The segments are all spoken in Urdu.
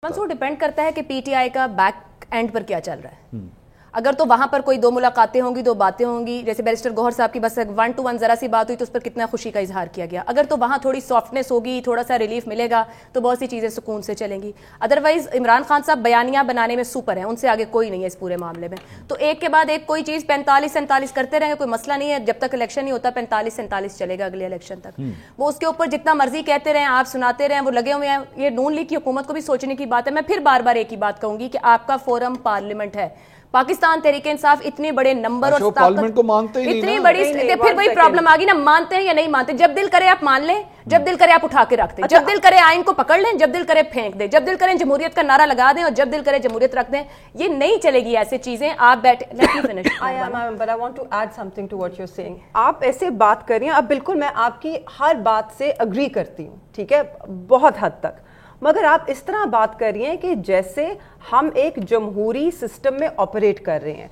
منصور ڈیپینڈ کرتا ہے کہ پی ٹی آئی کا بیک اینڈ پر کیا چل رہا ہے. اگر تو وہاں پر کوئی دو ملاقاتیں ہوں گی, دو باتیں ہوں گی, جیسے بیرسٹر گوہر صاحب کی بس 1 to 1 ذرا سی بات ہوئی تو اس پر کتنا خوشی کا اظہار کیا گیا. اگر تو وہاں تھوڑی سافٹنس ہوگی, تھوڑا سا ریلیف ملے گا تو بہت سی چیزیں سکون سے چلیں گی. ادروائز عمران خان صاحب بیانیہ بنانے میں سپر ہیں, ان سے آگے کوئی نہیں ہے اس پورے معاملے میں. تو ایک کے بعد ایک کوئی چیز 45-47 کرتے رہیں گے, کوئی مسئلہ نہیں ہے. جب تک الیکشن نہیں ہوتا 45-47 چلے گا اگلے الیکشن تک. وہ اس کے اوپر جتنا مرضی کہتے رہیں, آپ سناتے رہیں, وہ لگے ہوئے ہیں. یہ نون لیگ کی حکومت کو بھی سوچنے کی بات ہے. میں پھر بار بار ایک ہی بات کہوں گی کہ آپ کا فورم پارلیمنٹ ہے. پاکستان تحریک انصاف اتنے بڑے نمبر اور پارلیمنٹ کو مانتے ہی اتنی بڑی, پھر وہی پرابلم آ گئی نا, مانتے ہیں یا نہیں مانتے. جب دل کرے آپ مان لیں, جب دل کرے آپ اٹھا کے رکھ دیں, جب دل کرے آئین کو پکڑ لیں, جب دل کرے پھینک دیں, جب دل کرے جمہوریت کا نعرہ لگا دیں, اور جب دل کرے جمہوریت رکھ دیں. یہ نہیں چلے گی ایسے چیزیں. آپ بیٹھے, آپ ایسے بات کر رہی ہیں, اب بالکل میں آپ کی ہر بات سے اگری کرتی ہوں, ٹھیک ہے, بہت حد تک. مگر آپ اس طرح بات کر رہی ہیں کہ جیسے ہم ایک جمہوری سسٹم میں آپریٹ کر رہے ہیں.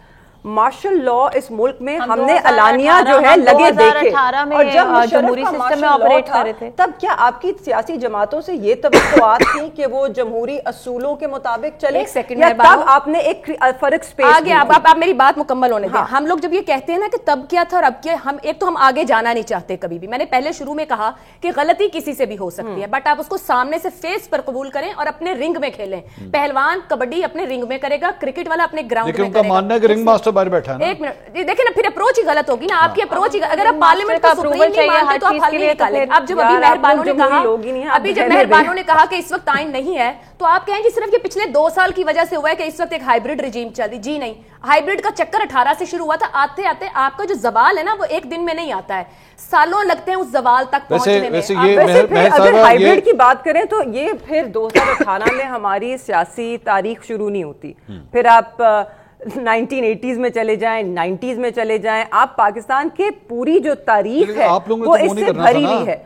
مارشل لا اس ملک میں ہم نے اعلانیہ جو ہے لگے دیکھے, اور جب جمہوری سسٹم میں آپریٹ کر رہے تھے تب کیا آپ کی سیاسی جماعتوں سے یہ توقعات تھی کہ وہ جمہوری اصولوں کے مطابق چلے, یا تب آپ نے ایک فرق سپیس آگے آپ میری بات مکمل ہونے دیں. ہم لوگ جب یہ کہتے ہیں نا کہ تب کیا تھا اور اب کیا, ہم ایک تو ہم آگے جانا نہیں چاہتے کبھی بھی. میں نے پہلے شروع میں کہا کہ غلطی کسی سے بھی ہو سکتی ہے, بٹ آپ اس کو سامنے سے فیس پر قبول کریں اور اپنے رنگ میں کھیلیں. پہلوان کبڈی اپنے رنگ میں کرے گا, کرکٹ والا اپنے گراؤنڈ میں کرے گا. ایک منٹ دیکھیں نا, پھر اپروچ ہی غلط ہوگی نا آپ کی. اپروچ ہی, اگر آپ پارلیمنٹ کا سپریم نہیں مانتے تو آپ حل نہیں نکالیں. اب جب ابھی مہربانوں نے کہا کہ اس وقت آئین نہیں ہے, تو آپ کہیں کہ صرف یہ پچھلے 2 سال کی وجہ سے ہوا ہے کہ اس وقت ایک ہائیبرڈ رجیم چل رہی. جی نہیں, ہائیبرڈ کا چکر 18 سے شروع ہوا تھا. آتے آتے آپ کا جو زوال ہے نا وہ ایک دن میں نہیں آتا ہے, سالوں لگتے ہیں اس زوال تک پہنچنے میں. اگر ہائیبرڈ کی بات کریں تو یہ پھر 2018 میں ہماری سیاسی تاریخ شروع نہیں ہوتی. پھر آپ 1980s میں چلے جائیں, 90s میں چلے جائیں, آپ پاکستان کے پوری جو تاریخ ہے وہ اس سے بھری ہوئی ہے.